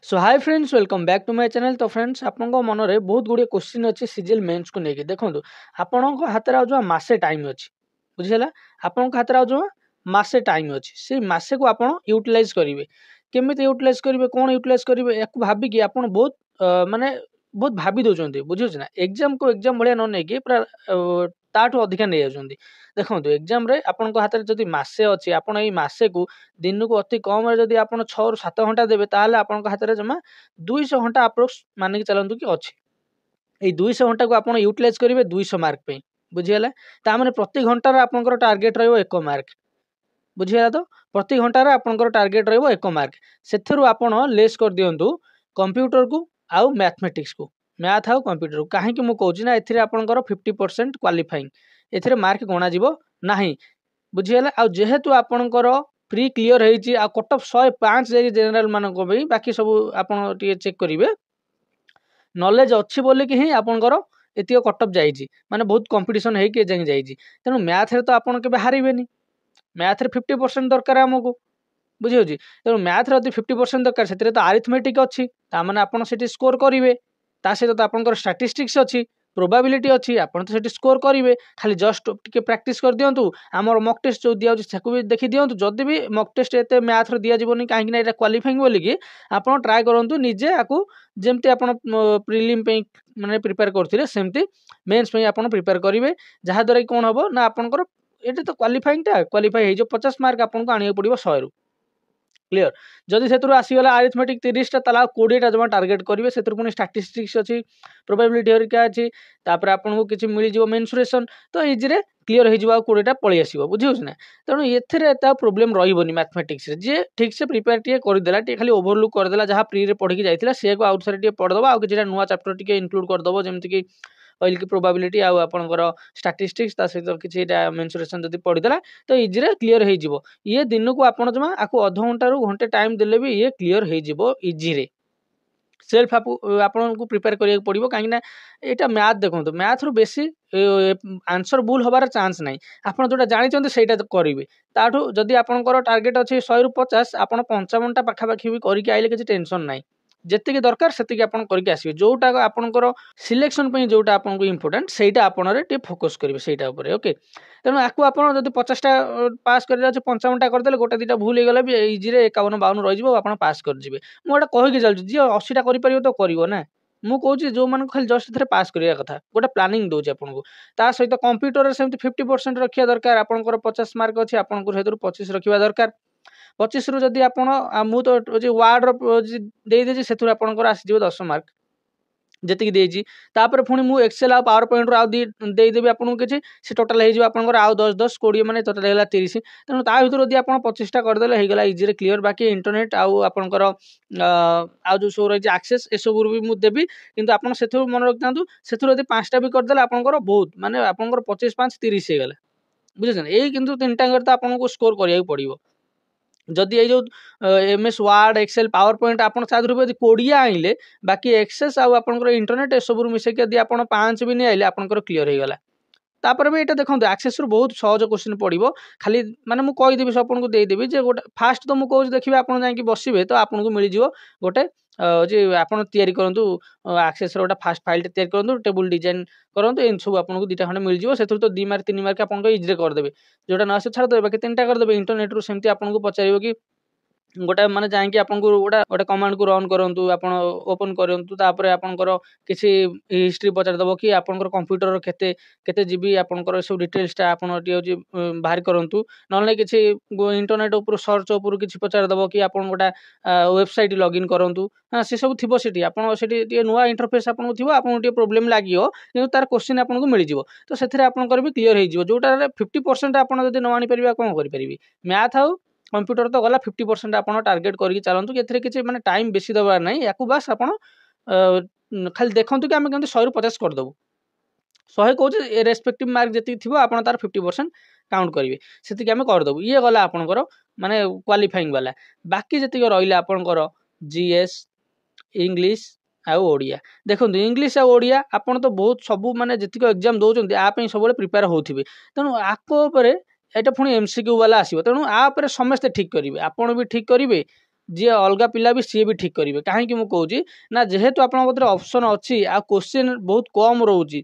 So hi friends welcome back to my channel. तो friends आपन मन में बहुत गुड़िया क्वेश्चन अच्छे सीजीएल मेन्स को लेकिन देखो आपण हाथ में जो मसे टाइम अच्छी बुझीगला आपण हाथ में जो मसे टाइम अच्छी से मसे को आप यूटिलाइज करेंगे केमी यूटिलाइज करेंगे कौन यूटिलाइज करेंगे या भाविकी आप बहुत माने बहुत भावी दौरान बुझे ना एग्जाम को एग्जाम भाया न नहीं पूरा ताठू अधिका नहीं जाती देखो एग्जाम रे आपण हाथ में जब मसे अच्छी आपण मसे को दिन को अति कम जब आप 6 ରୁ 7 घंटा देवे ताहले आपण हाथ में जमा 200 घंटा अप्रोक्स मानिक चलतु कि अच्छी ये 200 घंटा को आप यूटिलाइज करेंगे 200 मार्क पे बुझीगला ताने प्रति घंटार आपंकर टार्गेट रहिबो 1 मार्क बुझीगला तो प्रति घंटार आपंकर टार्गेट रहिबो 1 मार्क सेथरु आपण लेस कर दियंतु कंप्यूटर को आउ मैथमेटिक्स को मैथ आउ कंप्यूटर को कहीं मु कहूँ ना एथिरे आपंकर 50% क्वालिफाइंग एथिरे मार्क गणा जीवो नाही बुझीगला आ जेहेतु आपणकर प्री क्लियर होती आ कट ऑफ 105 जाए जनरल मानक बाकी सब आप चेक करेंगे नॉलेज अच्छी बोल कि आपंकर एत कट ऑफ जाइए माने बहुत कंपटीशन होके जाइए तेणु मैथ रे तो आप हारे मैथ रे 50% दरकार आमको बुझे तेणु मैथ रे 50% दरकार से तो आरिथमेटिक अच्छी ताने आप स्कोर करेंगे ता सहित तो आपंकर स्टैटिस्टिक्स अच्छी प्रोबाबिलिटी अच्छी आपन तो स्कोर करेंगे खाली जस्ट टिके प्रैक्टिस कर दियंतु आमर मक टेस्ट जो दिया से देखी दियंतु जदि भी मक टेस्ट एते मैथ रे दिया जीवनी कहीं ना क्वालिफाइंग बोली कि आपन ट्राई करंतु निजे आकु जेमती आपन प्रिलिम पे माने प्रिपेयर करथिले सेमती मेंस पे आपन प्रिपेयर करेंगे जहा द्वारा कोन हबो ना आपनकर एटे तो क्वालिफाइंग टा क्वालिफाई हे जो 50 मार्क आपन को आनियो पड़िबो 100 रु क्लियर जदि से आसीगला आरिथमेटिक 30 टा 20 जमा टार्गेट करेंगे से पुणी स्टैटिस्टिक्स अच्छी प्रोबेबिलिटी हरिका अच्छी तापर आपको किसी मिल मेन्सुरेशन तो इजी क्लीयर हो 20 टा पलि आसो बुझे ना तेणु एत प्रोब्लेम रही मैथमेटिक्स जे ठीक से प्रिपेयर टे करदेला खाली ओभरलुक करदेला जहाँ प्री रे पढ़ी जाइए सी को आउट सारे पढ़दब आउ कि नुआ चैप्टर टे इनक्लूड करदब जमीक कहल कि प्रोबाबिलिटी आउ आपंकर स्टैटिस्टिक्स सहित किसी मेन्सुरेशन जब पढ़ीदेला तो इजी क्लीयर हो ये दिन को आप जमा आपको अध घंटा रू घंटे टाइम देले भी ये क्लीयर हो इजी रे सेल्फ आपन को प्रिपेयर करिया पड़िबो कहीं ना एटा मैथ देखो मैथ रु बेसी आंसर भूल हबार चांस नहीं आपन जोटा जानिचंते सेटा करिवे ताठू जदि आपनकर टार्गेट अछि 100 ରୁ 50 आपन 55 टा पाखापाखी भी करिके आइले किसी टेंशन नहीं जेतिकी दरकार सेतिकी आपन करके आसीबे जोटा आपनकर सिलेक्शन पे जोटा आपन को इंपोर्टेंट सेटा आपन रे टे फोकस करिवे सेटा ऊपर ओके तेणु आपको आपन जदि 50 टा पास कर 55 टा करदेले गोटे दिटा भूल हो गला भी इजी रे 51 52 रहि जिवो आपन पास कर जिवे मु एटा कहि के चलछु जी 80 टा करि परियो तो करिवो ना मु कहूँ जो मन खाली जस्ट थे पास करिया कथा गोटे प्लानिंग दूचे आपको ता सहित कंप्यूटर सेमती 50% रखा दरकार आपंकर 50 मार्क अच्छी आपको 25 रखा दरकार 25 रु जदि आप तो वार्ड देदेजी से आसीज 10 मार्क जी देजी तापर पुणी मु एक्सेल आ पावर पॉइंट रू देदेवी आपको किसी से टोटाल हो आउ 10 10 20 माने टोटाल है 30 तेणु ता भर जब आप 25 टा करदे होगा इजी क्लीयर बाकी इंटरनेट आउर आउ जो सब रही आक्सेस ए सब भी मुझे देवी किंतु आप मन रखि था से 5टा भी करदे आपंकर बहुत माने आपंकर 25 5 30 हो गला बुझे यही किंतु 3टा तो आपको स्कोर करिया पड़ो जदि ये जो MS Word Excel PowerPoint आपन साधु यदि 20 आइले बाकी एक्सेस आउ आपनकर इंटरनेट ए सब मिसेक यदि आपन 5 भी नहीं आइले आपनकर क्लियर हो गला तापर भी ये देखो आक्सेस रु बहुत सहज क्वेश्चन पड़ो खाली माने मु कहीदेवी सब आपको देदेवी जे गोटे फास्ट तो मुझे देखिए आप जाकि बसवे तो आपको मिल गोटे जे आपन तैयारी करंतु एक्सेस रो फास्ट फाइल तैयारी करंतु टेबल डिजाइन करंतु इन सब आपको 2टा खंडे मिल जिवो सेथुर तो 2 मार्क 3 मार्क आपन इजी कर देबे जोटा न आसे छाड़ देबे बाकी 3टा कर देबे इंटरनेट रु सेमती आपन को पचारिबो कि गोटे माने जाएंगे आपन को गोटे कमांड को रन करंतु आपन ओपन करंतु तापर आपनकर किसी हिस्ट्री पचार दबो कि आपनकर कंप्यूटर केते केते जीबी आपनकर सब डिटेल्स ता आपन टी बाहर करंतु नले किसी इंटरनेट ऊपर सर्च ऊपर किसी पचार दबो कि आपन गोटा वेबसाइट लॉगिन करंतु हां से सब थिबो सेठी आपन सेठी टी नुवा इंटरफेस आपन को थिबो आपन टी प्रॉब्लम लागियो किंतु तार क्वेश्चन आपन को मिल जिवो तो सेथरे आपनकर भी क्लियर हो जिवो जोटा 50% आपन जदी न आनी परिबा कोन करि परिबी मैथ आउ कंप्यूटर तो गला 50% आप टार्गेट करके चलतु कि किसी माने टाइम बेसी दबार ना या बास आप खाली देखु कि आम कमी 100 ରୁ 50 करदेबू 100 कहे रेस्पेक्टिव मार्क जी थी आप तार 50% काउंट करेंगे से आम करदेबू ये गला आपंकर माने क्वालिफाइंग वाला बाकी जी रहा आपंकर जीएस इंग्लिश आउ ओडिया देखो इंग्लिश आउ ओडिया आपन तो बहुत सबू माने जितक एग्जाम दौरान आप सब प्रिपेयर होते तेणु आपर यहाँ पुणी एमसीक्यू वाला आसो तेणु आपर समस्ते ठीक करेंगे आपड़ भी ठीक करेंगे जी अलग पिला भी सी भी ठीक करेंगे कहीं मुझे कहूँ ना जेहेतु आपंकर ऑप्शन अच्छी आ क्वेश्चन बहुत कम रोचे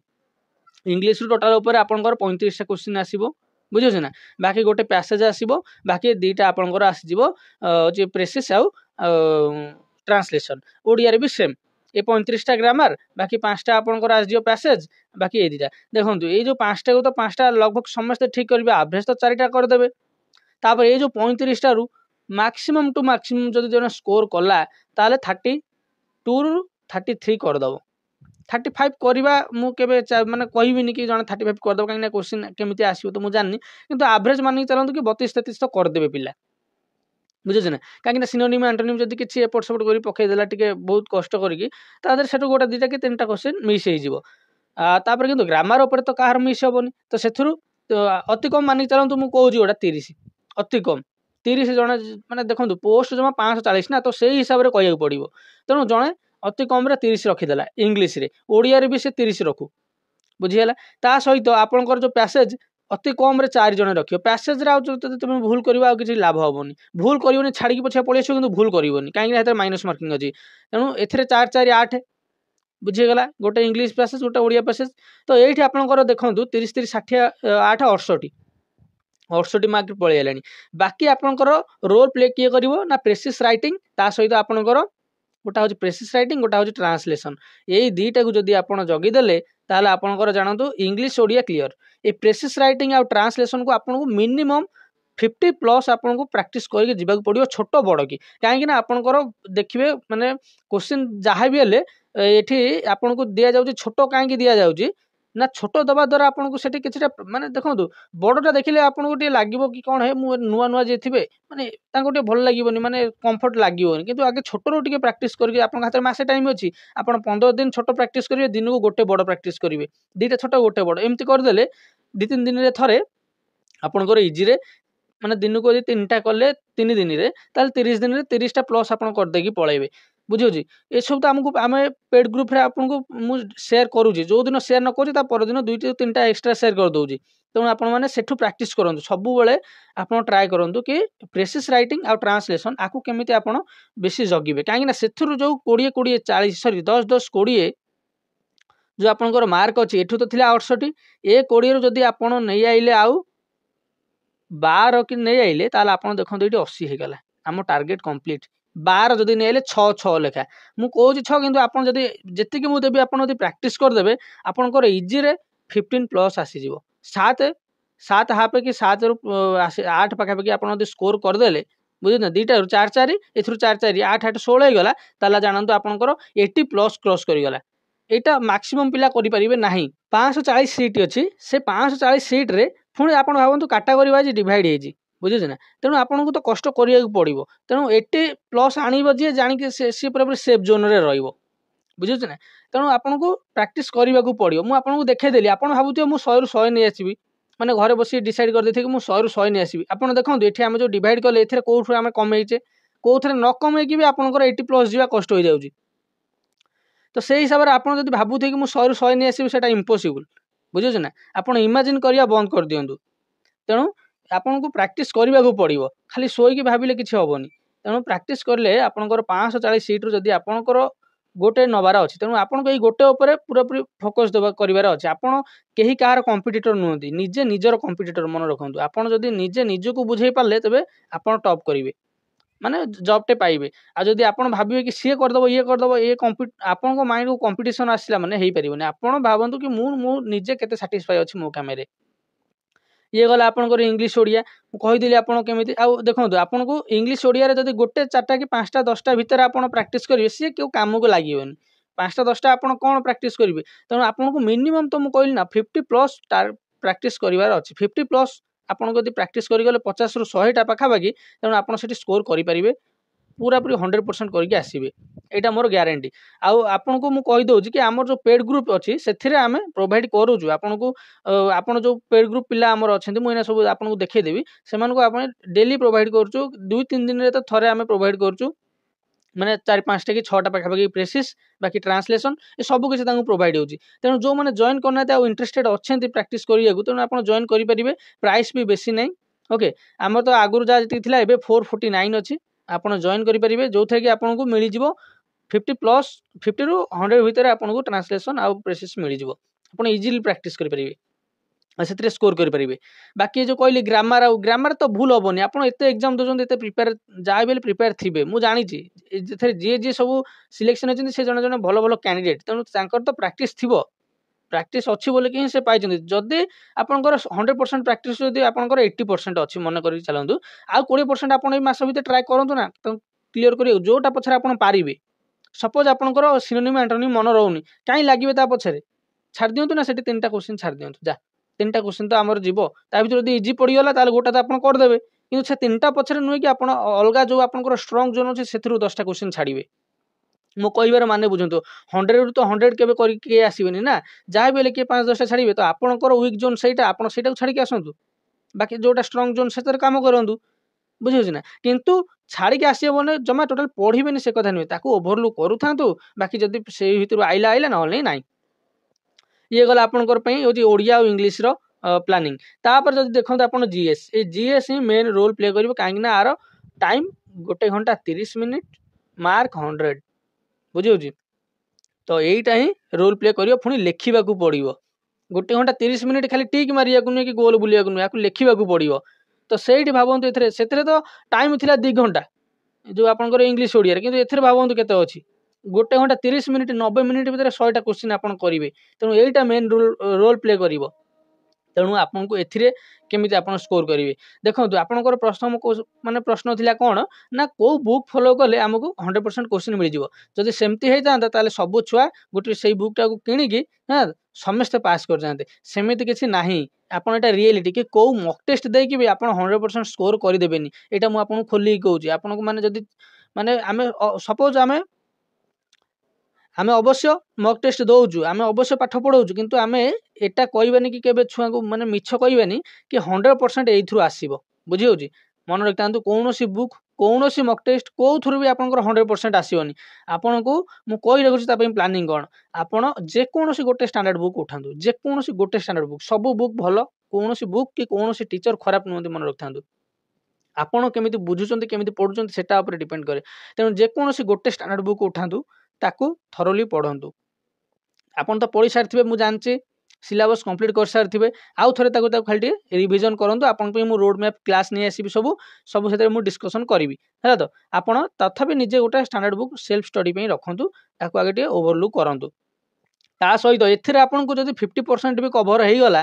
इंग्लीश टोटाल उपर आपंकर 35टा क्वेश्चन आसो बुझे ना बाकी गोटे पैसेज आसो बाकी दुईटा आपंकर आसो प्रेसिस आउ ट्रांसलेशन ओडिया भी सेम ये 35टा ग्रामर बाकी 5टा आपंकर आसो पैसेज बाकी ये दुटा देखो ये जो 5टा को तो 5टा लगभग समस्त ठीक करेंगे एवरेज तो 4टा करदे तापर ये जो 35टा रु मैक्सिमम टू मैक्सिमम जब जो स्कोर कला ताले 32 रु 33 करदब 35 करवा मुझे माने कहबिनी कि जन 35 करदे कहीं क्वेश्चन केमी आसो तो मुझे जाननी किंतु एवरेज मान चलते कि 32-33 तो करदे पिला बुझे ना कहीं सिनोनिम एंटोनिम जब किसी एपट सेपट कर पकईदेला टे बहुत कष्ट करके गोटे दुईटा कि 3टा क्वेश्चन मिस होपर कि ग्रामर उपर तो कहार मिस हेनी तो से अति कम मानिक चलते मुझे कौच गोटा 30 अति कम 30 जन मैंने देखो पोस्ट जमा 540 ना तो से हिसाब से कह पड़ो तेणु जड़े अति कम 30 रखीदेला इंग्लीश ओडिया भी से 30 रखू बुझीगला ता सहित आपंकर जो पैसेज अति कम 4 जन रखियो पैसेज तुम भूल करवा किसी लाभ हेनी भूल कर छाड़ी पछा पड़े आस भूल कर कहीं माइनस मार्किंग अच्छी तेणु ए 4-4-8 बुझीगला गोटे इंग्लीश पैसेज गोटे ओडिया पैसेज तो ये आपंकर देखो 30-30-60-8 68 मार्क पलैला बाकी आपंकर रोल प्ले किए कर ना प्रेसिस राइटिंग ता सहित आपंकर गोटा हूँ प्रेसिस राइटिंग गोटा हूँ ट्रांसलेशन यही दुईटा को जब आप जगीदेले ताले आपंकर जानतु इंग्लीश ओडिया क्लियर ये प्रेसिस राइटिंग आ ट्रांसलेशन को आपको मिनिमम 50+ आपको प्रैक्टिस करके जीवाक पड़ो छोट बड़ कि कहीं आपंकर देखिए माने क्वेश्चन जहाँ भी हेले ये आपन को दि जाऊँ छोट कहीं दि जाऊँ ना छोट दबा द्वारा आपको से कि माने देखो बड़टा देखिले आपको लगे कि कौन है नुआ नुआ जी थे माने भल लगे माने कंफर्ट लगे किंतु आगे छोट रू टे प्रैक्टिस करके आप हाथ में मासे टाइम अच्छी आप 15 दिन छोट प्रैक्टिस करेंगे दिन को गोटे बड़ प्रैक्टिस करेंगे दुईटा छोट गोटे बड़ एमती करदे 2-3 दिन में थे आपंकर इजी माने दिन को 3टा कले 3 दिन में 30 दिन में 30टा प्लस आप करदेकी पलैबे बुझे ये सब तो आमको आम पेड ग्रुप रे आपको मुझे शेयर करुँची जो दिन शेयर न करुँची परदिन 2-3टा एक्सट्रा शेयर कर दूसरी तेणु आपने सेठू प्रैक्टिस करूँ सब आप ट्राए करूँ कि प्रेसिस राइटिंग आ ट्रांसलेशन आपको केमी आप बेसी जगिबे कहीं से जो 20-40 सॉरी 10-10 20 जो आपंकर मार्क अच्छी एठू तो थी 68 ए 20 जदि आप नहीं आइले आउ 12 कि नहीं आइले ताल आप देखो ये 80 होगला आम टार्गेट कंप्लीट 12 जदि नहीं आइले 6 लेखा मुझे कहूँ 6 कि जी मुझे देवी आप प्रैक्टिस करदे आपंकर इजी 15+ आसीज 7 हाफ कि 7 ରୁ 8 पाखापाखि आप स्कोर करदे बुझे ना 2टा 4-4 ए 4-4 8-8 16 होगा ताला जानतु आपंकर 80+ क्रॉस करगला यहाँ मैक्सिमम पिला करें ना 540 सीट अच्छी से 540 सीट्रे पुणी आप भावतु कैटेगरी वाइज डिवाइड होती बुझे ना तेणु आपको तो कष्ट करा पड़ो तेणु 80+ आणव जी जाणी सी पूरा सेफ जोन रे रहिबो बुझे ना तेणु आपको प्रैक्टिस करने को पड़ो मुझे देखदेली आप भावुए मुझे 100 ରୁ 100 नहीं आसबि मैंने घरे बस डिसाइड कर देते कि मुझे 100 ରୁ 100 नहीं आसबि आप देखो ये आम जो डिवाइड कले ए कौन आम कमेचे कौन न कमेकी भी आपंकर 80+ जावा कष्ट हो जाऊँगी तो से हिसाब से आप भावुए कि मुझे 100 ରୁ 100 नहीं आसबि से इम्पॉसिबल बुझे ना आप इमेजिन करवा बंद कर दिंतु तेणु आपको प्रैक्टिस करने को पड़ो खाली शोक भाविले किसी हेनी तेणु प्रैक्टिस कले आपंकर 540 सीट्रु जदि आपंकर गोटे नबार अच्छी तेणु आपको ये गोटे उपर पूरापूरी फोकस देवा कर अच्छे आपड़ कहीं कहार कंपिटिटर नुहति निजे निजर कंपिटिटर मन रखु आपड़ जदि निजे निजक बुझे पारे तेज आप टॉप करेंगे माने जॉबटे पाइबे आ जदि आपन भाबिबे कि सी करदब ये आपन माइंड को कंपटीशन आसला माने हेई परिबने आपन भाबंतु कि मु निजे केते सैटिस्फाई अछि मो काम रे ये गला आपनकर इंग्लिश ओडिया कहीदेली आपन केमिति आ देखंतु आपन को इंग्लिश ओडिया रे जदि गोटे 4टा कि 5टा 10टा भीतर आपन प्रैक्टिस करिवे सी केउ काम को लागिवनी 5टा 10टा आपन कोन प्रैक्टिस करिवे तेणु आपन को मिनिमम तो मु कहली ना 50+ प्रैक्टिस करिवार अछि 50+ आपन को प्रैक्टिस करी गले 50 ରୁ 100टा पाखापाखि तेणु आपन सेठी स्कोर करेंगे पूरा पूरी 100% करके आसबे यहाँ मोर ग्यारंटी आपन को मुझे कहीदे कि आम जो पेड ग्रुप अच्छी से आम प्रोवाइड करूँ आपन को आपन जो पेड ग्रुप पिला आमर अच्छा मुझे सब आपको देखदेवी से डेली प्रोवाइड करूँ 2-3 दिन में तो थे आम प्रोवाइड करूँ मैंने 4-5टा कि 6टा पाखापाखि प्रेसिस बाकी ट्रांसलेशन ये सब किसी प्रोवाइड होती तेणु जो मैंने जॉइन करना इंटरेस्टेड अच्छा प्रैक्टिस करने तेणु आप जॉइन करेंगे प्राइस भी बेसी नहीं ओके आम तो आगुरी जहाँ जी 449 अच्छी ଆପଣ ଜଏନ୍ କରିପାରିବେ, ଯୋଉଥିରେ କି ଆପଣଙ୍କୁ ମିଳିଯିବ 50 ରୁ 100 ଭିତରେ ଆପଣଙ୍କୁ ଟ୍ରାंसलेशन ଆଉ प्रेसिस मिलिଯିବ। ଆପଣ इजीली प्रैक्टिस करिପାରିବେ ସେଥିରେ ସ୍କୋର କରିପାରିବେ। ବାକି जो କହିଲି ଗ୍ରାମାର ତ ଭୁଲ ହବନି। ଆପଣ ଏତେ ଏକ୍ଜାମ ଦଉଛନ୍ତି, ଏତେ ପ୍ରିପେୟାର ଯାହା ବି ହେଲେ ପ୍ରିପେୟାର ଥିବେ, ମୁଁ ଜାଣିଛି ଏଥିରେ ଯିଏ ସବୁ ସିଲେକ୍ସନ ଅଛନ୍ତି ସେ ଜଣେ ଜଣେ ଭଲ ଭଲ କ୍ୟାଣ୍ଡିଡେଟ୍, ତେଣୁ ତାଙ୍କର ତ ପ୍ରାକ୍ଟିସ୍ ଥିବ, ପ୍ରାକ୍ଟିସ୍ ଅଛି ବୋଲିକି ହିଁ ସେ ପାଇଛନ୍ତି। ଯଦି ଆପଣଙ୍କର 100% ପ୍ରାକ୍ଟିସ୍ ଯଦି ଆପଣଙ୍କର 80% ଅଛି ମନେ କରିକି ଚାଲନ୍ତୁ, ଆଉ 20% ଆପଣ ଏଇ ମାସ ଭିତରେ ଟ୍ରାଏ କରନ୍ତୁ ନା କ୍ଲିୟର କରିବାକୁ, ଯୋଉଟା ପଛରେ ଆପଣ ପାରିବେ। ସପୋଜ ଆପଣଙ୍କର ସିନୋନିମ୍ ଆଣ୍ଟୋନିମ୍ ମନେ ରହୁନି, କାହିଁ ଲାଗିବେ ତା ପଛରେ, ଛାଡ଼ି ଦିଅନ୍ତୁ ନା ସେଠି 3ଟା କ୍ୱେଶ୍ଚିନ୍ ଛାଡ଼ି ଦିଅନ୍ତୁ, ଯା 3ଟା କ୍ୱେଶ୍ଚିନ୍ ତ ଆମର ଯିବ, ତା ଭିତରେ ଯଦି ଇଜି ପଡ଼ିଗଲା ତାହେଲେ ଗୋଟା ତ ଆପଣ କରିଦେବେ, କିନ୍ତୁ ସେ 3ଟା ପଛରେ ନୁହେଁ କି ଆପଣ ଅଲଗା ଯୋଉ ଆପଣଙ୍କର ଷ୍ଟ୍ରଙ୍ଗ ଜୋନ୍ ଅଛି ସେଥିରୁ 10ଟା କ୍ୱେଶ୍ଚିନ୍ ଛାଡ଼ିବେ। ମୁଁ କହିବାର ମାନେ ବୁଝନ୍ତୁ, 100ରୁ ତ 100 କେବେ କରିକି ଆସିବେନି ନା, ଯାହା ବି ହେଲେ କିଏ 5-10ଟା ଛାଡ଼ିବେ, ତ ଆପଣଙ୍କର ୱିକ୍ ଜୋନ୍ ସେଇଟା, ଆପଣ ସେଇଟାକୁ ଛାଡ଼ିକି ଆସନ୍ତୁ, ବାକି ଯୋଉଟା ଷ୍ଟ୍ରଙ୍ଗ ଜୋନ୍ ସେଥିରେ କାମ କରନ୍ତୁ, ବୁଝିହେଉଛି ନା। କିନ୍ତୁ ଛାଡ଼ିକି ଆସିବ ମାନେ ଜମା ଟୋଟାଲ ପଢ଼ିବେନି ସେ କଥା ନୁହେଁ, ତାକୁ ଓଭରଲୁକ୍ କରୁଥାନ୍ତୁ, ବାକି ଯଦି ସେଇ ଭିତରୁ ଆଇଲା ନହେଲେ ନାହିଁ। ଇଏ ଗଲା ଆପଣଙ୍କର ପାଇଁ ହେଉଛି ଓଡ଼ିଆ ଆଉ ଇଂଲିଶର ପ୍ଲାନିଂ। ତାପରେ ଯଦି ଦେଖନ୍ତୁ ଆପଣ ଜିଏସ୍, ଏ ଜିଏସ୍ ହିଁ ମେନ୍ ରୋଲ୍ ପ୍ଲେ କରିବ, କାହିଁକି ନା ଆର ଟାଇମ୍ 1 ଘଣ୍ଟା 30 ମିନିଟ୍, ମାର୍କ 100, ବୁଝିହେଉଛି। ତ ଏଇଟା ହିଁ ରୋଲ୍ ପ୍ଲେ କରିବ, ପୁଣି ଲେଖିବାକୁ ପଡ଼ିବ। 1 ଘଣ୍ଟା 30 ମିନିଟ୍ ଖାଲି ଟିକ୍ ମାରିବାକୁ ନୁହେଁ କି ଗୋଲ ବୁଲିବାକୁ ନୁହେଁ, ୟାକୁ ଲେଖିବାକୁ ପଡ଼ିବ। ତ ସେଇଠି ଭାବନ୍ତୁ, ସେଥିରେ ତ ଟାଇମ୍ ଥିଲା 2 ଘଣ୍ଟା ଯୋଉ ଆପଣଙ୍କର ଇଂଲିଶ ଓଡ଼ିଆରେ, କିନ୍ତୁ ଏଥିରେ ଭାବନ୍ତୁ କେତେ ଅଛି, 1 ଘଣ୍ଟା 30 ମିନିଟ୍, 90 ମିନିଟ୍ ଭିତରେ 100ଟା କ୍ୱେଶ୍ଚିନ୍ ଆପଣ କରିବେ। ତେଣୁ ଏଇଟା ମେନ୍ ରୋଲ୍ ପ୍ଲେ କରିବ। ତେଣୁ ଆପଣଙ୍କୁ ଏଥିରେ କେମିତି ଆପଣ ସ୍କୋର କରିବେ, ଦେଖନ୍ତୁ ଆପଣଙ୍କର ପ୍ରଶ୍ନ ଥିଲା କ'ଣ ନା, କୋଉ ବୁକ୍ ଫଲୋ କଲେ ଆମକୁ 100% କ୍ୱେଶ୍ଚିନ୍ ମିଳିଯିବ। ଯଦି ସେମିତି ହେଇଥାନ୍ତା ତାହେଲେ ସବୁ ଛୁଆ ଗୋଟେ ସେଇ ବୁକ୍ଟାକୁ କିଣିକି ସମସ୍ତେ ପାସ୍ କରିଯାଆନ୍ତେ। ସେମିତି କିଛି ନାହିଁ, ଆପଣ ଏଇଟା ରିଏଲିଟି କି କୋଉ ମକ୍ ଟେଷ୍ଟ ଦେଇକି ବି ଆପଣ 100% ସ୍କୋର କରିଦେବେନି। ଏଇଟା ମୁଁ ଆପଣଙ୍କୁ ଖୋଲିକି କହୁଛି। ଆପଣଙ୍କୁ ଯଦି ଆମେ ସପୋଜ ଆମେ ଅବଶ୍ୟ ମକ୍ ଟେଷ୍ଟ ଦଉଛୁ, ଆମେ ଅବଶ୍ୟ ପାଠ ପଢ଼ଉଛୁ, କିନ୍ତୁ ଆମେ ଏଟା କହିବାନି କି କେବେ ଛୁଆଙ୍କୁ ମିଛ କହିବାନି କି 100% ଏଇଥିରୁ ଆସିବ, ବୁଝିହେଉଛି। ମନେ ରଖିଥାନ୍ତୁ, କୌଣସି ବୁକ୍, କୌଣସି ମକ୍ ଟେଷ୍ଟ କୋଉଥିରୁ ବି ଆପଣଙ୍କର 100% ଆସିବନି। ଆପଣଙ୍କୁ ମୁଁ କହି ରଖୁଛି ତା ପାଇଁ ପ୍ଲାନିଂ କ'ଣ। ଆପଣ ଯେକୌଣସି ଗୋଟେ ଷ୍ଟାଣ୍ଡାର୍ଡ ବୁକ୍ ଉଠାନ୍ତୁ, ଯେକୌଣସି ଗୋଟେ ଷ୍ଟାଣ୍ଡାର୍ଡ ବୁକ୍, ସବୁ ବୁକ୍ ଭଲ, କୌଣସି ବୁକ୍ କି କୌଣସି ଟିଚର ଖରାପ ନୁହନ୍ତି, ମନେ ରଖିଥାନ୍ତୁ। ଆପଣ କେମିତି ବୁଝୁଛନ୍ତି, କେମିତି ପଢ଼ୁଛନ୍ତି ସେଟା ଉପରେ ଡିପେଣ୍ଡ କରେ। ତେଣୁ ଯେକୌଣସି ଗୋଟେ ଷ୍ଟାଣ୍ଡାର୍ଡ ବୁକ୍ ଉଠାନ୍ତୁ, ତାକୁ ଥରୋଲି ପଢ଼ନ୍ତୁ। ଆପଣ ତ ପଢ଼ି ସାରିଥିବେ, ମୁଁ ଜାଣିଛି, ସିଲାବସ୍ କମ୍ପ୍ଲିଟ୍ କରିସାରିଥିବେ, ଆଉ ଥରେ ତାକୁ ଖାଲି ଟିକେ ରିଭିଜନ କରନ୍ତୁ। ଆପଣଙ୍କ ପାଇଁ ମୁଁ ରୋଡ୍ ମ୍ୟାପ୍ କ୍ଲାସ୍ ନେଇ ଆସିବି, ସବୁ ସେଥିରେ ମୁଁ ଡିସ୍କସନ୍ କରିବି, ହେଲା ତ। ଆପଣ ତଥାପି ନିଜେ ଗୋଟେ ଷ୍ଟାଣ୍ଡାର୍ଡ ବୁକ୍ ସେଲ୍ଫ ଷ୍ଟଡି ପାଇଁ ରଖନ୍ତୁ, ତାକୁ ଆଗେ ଟିକେ ଓଭରଲୁକ୍ କରନ୍ତୁ। ତା ସହିତ ଏଥିରେ ଆପଣଙ୍କୁ ଯଦି 50% ବି କଭର ହେଇଗଲା,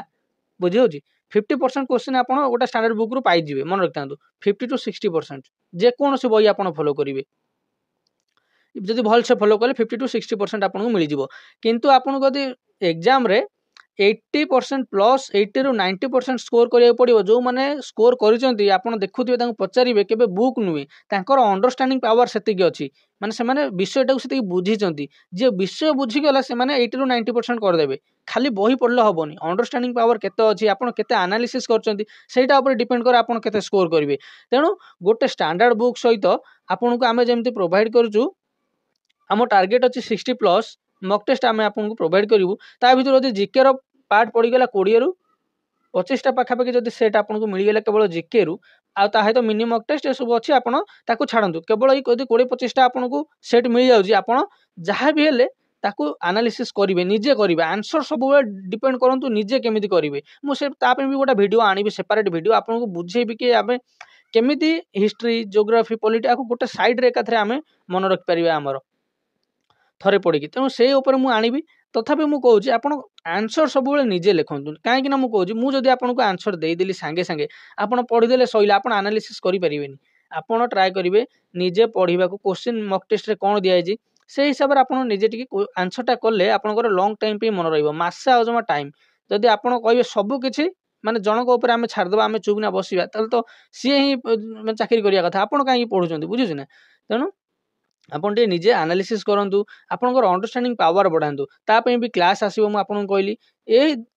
ବୁଝିହେଉଛି, 50% କ୍ୱେଶ୍ଚିନ୍ ଆପଣ ଗୋଟେ ଷ୍ଟାଣ୍ଡାର୍ଡ ବୁକ୍ରୁ ପାଇଯିବେ। ମନେ ରଖିଥାନ୍ତୁ, 50 to 60% ଯେକୌଣସି ବହି ଆପଣ ଫଲୋ କରିବେ, ଯଦି ଭଲସେ ଫଲୋ କଲେ 50 to 60% ଆପଣଙ୍କୁ ମିଳିଯିବ। କିନ୍ତୁ ଆପଣଙ୍କୁ ଯଦି ଏକ୍ଜାମରେ 80% ପ୍ଲସ୍ 80 ରୁ 90% ସ୍କୋର କରିବାକୁ ପଡ଼ିବ। ଯେଉଁମାନେ ସ୍କୋର କରିଛନ୍ତି, ଆପଣ ଦେଖୁଥିବେ, ତାଙ୍କୁ ପଚାରିବେ, କେବେ ବୁକ୍ ନୁହେଁ, ତାଙ୍କର ଅଣ୍ଡରଷ୍ଟାଣ୍ଡିଂ ପାୱାର ସେତିକି ଅଛି, ସେମାନେ ବିଷୟଟାକୁ ସେତିକି ବୁଝିଛନ୍ତି। ଯିଏ ବିଷୟ ବୁଝିଗଲା ସେମାନେ 80 ରୁ 90% କରିଦେବେ। ଖାଲି ବହି ପଢ଼ିଲେ ହେବନି, ଅଣ୍ଡରଷ୍ଟାଣ୍ଡିଂ ପାୱାର କେତେ ଅଛି, ଆପଣ କେତେ ଆନାଲିସିସ୍ କରିଛନ୍ତି, ସେଇଟା ଉପରେ ଡିପେଣ୍ଡ କରେ ଆପଣ କେତେ ସ୍କୋର କରିବେ। ତେଣୁ ଗୋଟେ ଷ୍ଟାଣ୍ଡାର୍ଡ ବୁକ୍ ସହିତ ଆପଣଙ୍କୁ ଆମେ ଯେମିତି ପ୍ରୋଭାଇଡ଼ କରୁଛୁ, ଆମ ଟାର୍ଗେଟ୍ ଅଛି 60+ ମକ୍ ଟେଷ୍ଟ ଆମେ ଆପଣଙ୍କୁ ପ୍ରୋଭାଇଡ଼ କରିବୁ। ତା ଭିତରୁ ଯଦି ଜିକେର ପାର୍ଟ ପଡ଼ିଗଲା 20ରୁ 25ଟା ପାଖାପାଖି, ଯଦି ସେଟ୍ ଆପଣଙ୍କୁ ମିଳିଗଲା କେବଳ ଜିକେରୁ, ଆଉ ତା ସହିତ ମିନି ମକ୍ ଟେଷ୍ଟ ଏସବୁ ଅଛି, ଆପଣ ତାକୁ ଛାଡ଼ନ୍ତୁ। କେବଳ ଏଇ ଯଦି 20-25ଟା ଆପଣଙ୍କୁ ସେଟ୍ ମିଳିଯାଉଛି, ଆପଣ ଯାହା ବି ହେଲେ ତାକୁ ଆନାଲିସିସ୍ କରିବେ, ନିଜେ କରିବେ। ଆନ୍ସର ସବୁବେଳେ ଡିପେଣ୍ଡ କରନ୍ତୁ ନିଜେ କେମିତି କରିବେ। ମୁଁ ତା ପାଇଁ ବି ଗୋଟେ ଭିଡ଼ିଓ ଆଣିବି, ସେପାରେଟ୍ ଭିଡ଼ିଓ ଆପଣଙ୍କୁ ବୁଝେଇବି କି ଆମେ କେମିତି ହିଷ୍ଟ୍ରି, ଜିଓଗ୍ରାଫି, ପଲିଟି ଆକୁ ଗୋଟେ ସାଇଡ଼୍ରେ ଏକାଥରେ ଆମେ ମନେ ରଖିପାରିବା ଆମର ଥରେ ପଡ଼ିକି। ତେଣୁ ସେଇ ଉପରେ ମୁଁ ଆଣିବି। ତଥାପି ମୁଁ କହୁଛି, ଆପଣ ଆନ୍ସର ସବୁବେଳେ ନିଜେ ଲେଖନ୍ତୁ। କାହିଁକି ନା ମୁଁ କହୁଛି, ମୁଁ ଯଦି ଆପଣଙ୍କୁ ଆନ୍ସର ଦେଇଦେଲି ସାଙ୍ଗେ ସାଙ୍ଗେ, ଆପଣ ପଢ଼ିଦେଲେ ସଇଲା, ଆପଣ ଆନାଲିସିସ୍ କରିପାରିବେନି। ଆପଣ ଟ୍ରାଏ କରିବେ ନିଜେ ପଢ଼ିବାକୁ, କ୍ୱେଶ୍ଚିନ୍ ମକ୍ ଟେଷ୍ଟରେ କ'ଣ ଦିଆଯାଇଛି ସେଇ ହିସାବରେ ଆପଣ ନିଜେ ଟିକେ ଆନ୍ସରଟା କଲେ ଆପଣଙ୍କର ଲଙ୍ଗ୍ ଟାଇମ୍ ପାଇଁ ମନେ ରହିବ, ମାସେ ଆଉ ଜମା ଟାଇମ୍। ଯଦି ଆପଣ କହିବେ ସବୁ କିଛି ଜଣଙ୍କ ଉପରେ ଆମେ ଛାଡ଼ିଦେବା, ଆମେ ଚୁପ୍ ବସିବା, ତାହେଲେ ତ ସିଏ ହିଁ ଚାକିରି କରିବା କଥା, ଆପଣ କାହିଁକି ପଢ଼ୁଛନ୍ତି, ବୁଝୁଛି ନା। ତେଣୁ ଆପଣ ଟିକେ ନିଜେ ଆନାଲିସିସ୍ କରନ୍ତୁ, ଆପଣଙ୍କର ଅଣ୍ଡରଷ୍ଟାଣ୍ଡିଂ ପାୱାର ବଢ଼ାନ୍ତୁ। ତା ପାଇଁ ବି କ୍ଲାସ୍ ଆସିବ, ମୁଁ ଆପଣଙ୍କୁ କହିଲି।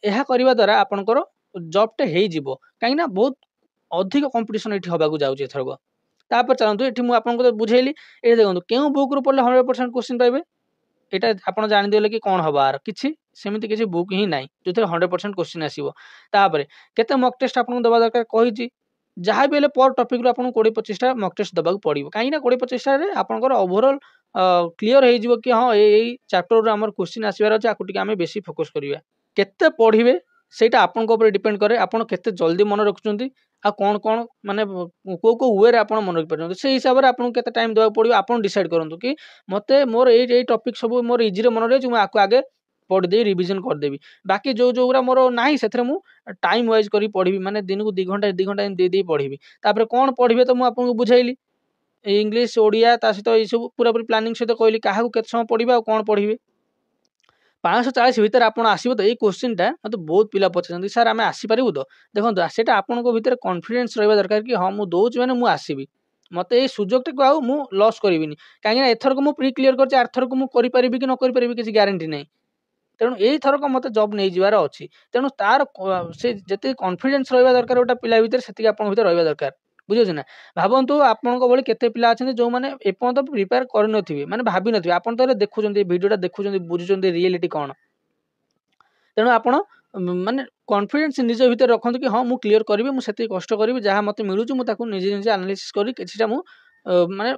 ଏହା କରିବା ଦ୍ୱାରା ଆପଣଙ୍କର ଜବ୍ଟେ ହେଇଯିବ, କାହିଁକିନା ବହୁତ ଅଧିକ କମ୍ପିଟିସନ୍ ଏଠି ହେବାକୁ ଯାଉଛି ଏଥରକ। ତାପରେ ଚାଲନ୍ତୁ, ଏଠି ମୁଁ ଆପଣଙ୍କୁ ତ ବୁଝେଇଲି। ଏଠି ଦେଖନ୍ତୁ, କେଉଁ ବୁକ୍ରୁ ପଢ଼ିଲେ 100% କ୍ୱେଶ୍ଚିନ୍ ପାଇବେ, ଏଇଟା ଆପଣ ଜାଣିଦେଲେ କି କ'ଣ ହେବ। ଆର କିଛି ସେମିତି କିଛି ବୁକ୍ ହିଁ ନାହିଁ ଯେଉଁଥିରେ 100% କ୍ୱେଶ୍ଚିନ୍ ଆସିବ। ତାପରେ କେତେ ମକ୍ ଟେଷ୍ଟ ଆପଣଙ୍କୁ ଦେବା ଦରକାର କହିଛି, जहाँ भी हेल्ले पर टॉपिक रू आपको 20-25 मॉक टेस्ट देवाक पड़ो कहीं 20-25 आपंकर ओवरऑल क्लीयर हो कि हाँ यही चैप्टर आम क्वेश्चन आसबार अच्छे आपको आम बेसी फोकस करवा केते पढ़िबे सेटा आपन ऊपर डिपेंड करे आपन केते जल्दी मन रखुचंती आ कौन कौन माने को वे रे आपन मन रख पारछंती से हिसाब रे आपन केते टाइम देवा पड़ियो आपन डिसाइड करंतु कि मते मोर ए टॉपिक सब मोर इजी रे मन रे छु आको आगे पढ़ दे रिवीजन कर देबी बाकी जो जो गुरा मोर नाही सेथरे मु टाइम वाइज करी पढ़िबी माने दिन को 2 घंटा दे दे पढ़िबी तापर कोन पढ़िबे तो मु आपन को बुझाइली इंग्लिश ओडिया ता सहित ए सब पूरा पूरी प्लानिंग सहित कहली काहाकू केते समय पढ़िबे आ कोन पढ़िबे 540 भितर आप आसो तो ये क्वेश्चन टा मतलब बहुत पिला पचार सर आम आसपारू तो देखो सेटा आपण भितर कॉन्फिडेंस रहा दरकार कि हाँ मुझे दौर मैंने मुझे आसबि मत ये सुजोग टा आउ मु लॉस करी कहीं एथरक मुझे प्री क्लीयर कर आरथरक मुझे कि न करी किसी ग्यारंटी नहीं तेणु यही थरक मत जॉब नहीं जबार अच्छी तेणु तार से जिते कॉन्फिडेंस रहा दरकार गोटे पिला भितर से रहा दरकार बुझे ना भावतु आपण भाई केते पिला अच्छा जो मैंने एपर्त प्रिपेयर कर माने भाभी नथिबे आपण तो देखुं भिडियोटा देखुं बुझुं रियलिटी कौन तेणु आप माने कॉन्फिडेंस निज भीतर रखते कि हाँ मुझे क्लीयर करी मुझे कष्ट करी जहाँ मत मिलूँ मुझे निजे निजे एनालिसिस करी किछिटा मु माने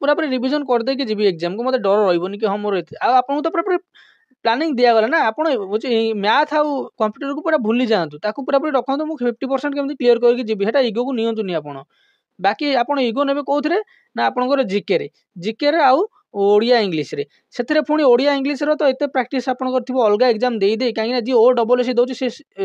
पूरा पूरी रिविजन करदे कि जीवी एग्जाम को मत डर रही कि हाँ मोर आपको तो पूरा प्लानिंग दिगला ना आप मैथ आउ कंप्यूटर को पूरा भूली जातु ताकू पूरा पूरी रखते मुझे 50% केमती क्लीयर करके जीवी है इगो को नियंतुनी आप बाकी आप इगो ने कौन ना आपंकर जिके आउ ओडिया इंग्लीश रे से पुणी ओडिया इंग्लीश तो एत प्राक्ट आप अलग एग्जाम दे दे कहीं जी ओ डबल एस दौर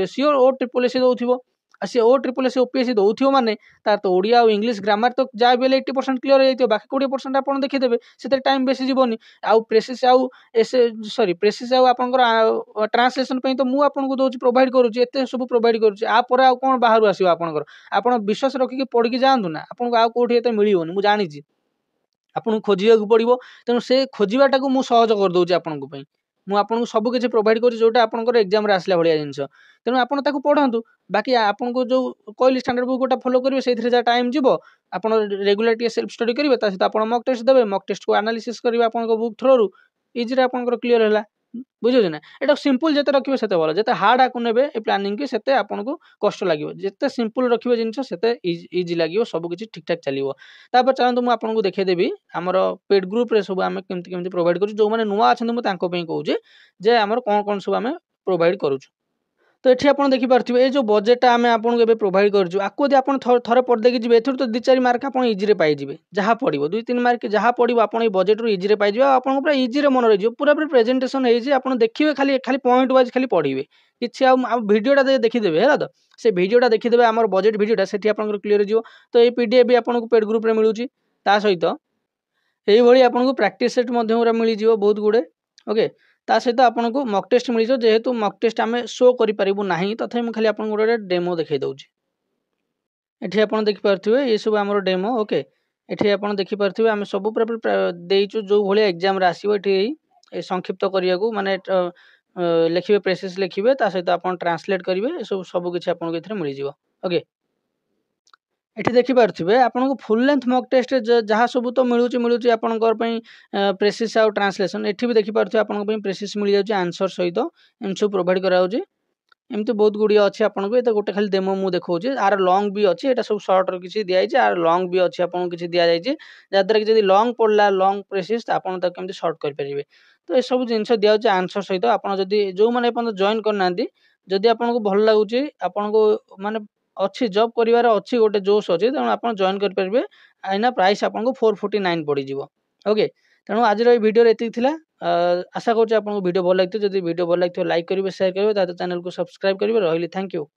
सीओर ओ ट्रिपल एस दौर सी ओ ट्रिपल एस ओपीएस दौर मैंने तार तो ओडिया और इंग्लीश ग्रामर तो जहाँ भी 80% क्लीयर हो बाकी 20% आप देखीदेवे से टाइम बेसी जीवनी आउ प्रेसिस आउ एस सॉरी प्रेसिस आउ आपंकर ट्रांसलेशन तो मुझे दूसरी प्रोवाइड करुँच एत सब प्रोवाइड करुँच आउ कौन बाहर आसो आपंकर आप विश्वास रखिक पढ़ी जातु ना आपको आउ कौटी मिलनी मुझे जानी आपको खोजा पड़ो तेणु से खोजाटा को मुझे सहज करदे आपंप मुझे सब किसी प्रोवाइड कर जोटा आपंकर एग्जाम आसला भाया जिन तेणु आपड़ पढ़ु बाकी आपको जो कहली स्टैंडर्ड बुक गोटा फॉलो करेंगे से जहाँ टाइम जीव आप रेगुलर सेल्फ स्टडी करेंगे सहित आप मॉक टेस्ट देवे मॉक टेस्ट को एनालिसिस करेंगे आप बुक थ्रू इजी आपंकर क्लीयर है बुझे ना ये सिंपल जिते रखिए से भल जिते हार्ड आपको ने प्लानिंग की से आपको कष्ट लगे जिते सिंपल रखिए जिनस से इजी लगे सबकि ठीक ठाक चलो तापर चलते मुझे आपको देखीदेवी आमर पेड ग्रुप रे सब आम केमती प्रोवाइड करूँ जो मैंने नुआ अच्छा मुझे कहूँ जे आमर कौन कौन सब आम प्रोवाइड करूँ तो ये आप देखिपे ये जो बजेटा आम आपको प्रोवाइड करूँ आपको आप थोड़े पढ़देकी जी तो 2-4 मार्क आप इजी पाइबे जहाँ पड़ो 2-3 मार्क जहाँ पड़ो आप बजेट रू इजी पाइबे आपको पूरा इजी मन रही पूरा पूरी प्रेजेंटेशन हो देखिए खाली खाली पॉइंट वाइज खाली पढ़े किसी भिडियोटा देखीदेवे है तो से भिडियोटा देखीदेवे आम बजेट भिडियोटा से क्लीयर हो तो ये पीडीएफ भी आपको पेड ग्रुप रे मिलूँ ता सहित यही आपको प्रैक्टिस सेट मिल बहुत गुड़े ओके ता सहित आपको मॉक टेस्ट मिल जेहेतु मॉक टेस्ट आम शो करूँ ना तथा मुझे खाली आपको गोटे डेमो देखई दूँ ये आप देखिपे ये सब आम डेमो ओके ये आप देखिपे आम सब पूरा देचु जो भाई एग्जाम आसो ये संक्षिप्त करने को माने लिखे प्रेसेस लिखे सहित आप ट्रांसलेट करेंगे सबकि आपको मिल जाए ओके ये देखिपे आपको फुल लेंथ मॉक टेस्ट जहाँ सब तो मिलूँ आपंकर प्रेसिस आउ ट्रांसलेशन ये भी देखिपे आपको प्रेसिस मिल जाए आंसर सहित एम सब प्रोवाइड कराऊँ एमती बहुत गुड़िए अच्छे आपको ये गोटे खाली डेमो मुझे देखा आर लंग भी अच्छे यहाँ सब सर्ट किसी दिखाई आर लंग भी अच्छे आपको किसी दि जाए जहाँद्वारा कि लंग पड़ा लंग प्रेसिस तो आपड़ केमती सर्ट करेंगे तो ये सब जिन दिया आंसर सहित आप जो मैंने जॉइन करना जदि आपको भल लगुच आपको माने अच्छी जॉब करिवार अच्छी गोटे जोश अच्छे तेणु आप जॉइन करेंगे आईना प्राइस आपको 449 पड़ज ओके तेणु आज भिडियो ये आशा करूँ आपको भिडियो भल लगी जब भिडियो भल लगे लाइक करेंगे शेयर करेंगे चैनल को सब्सक्राइब करेंगे रही थैंक यू।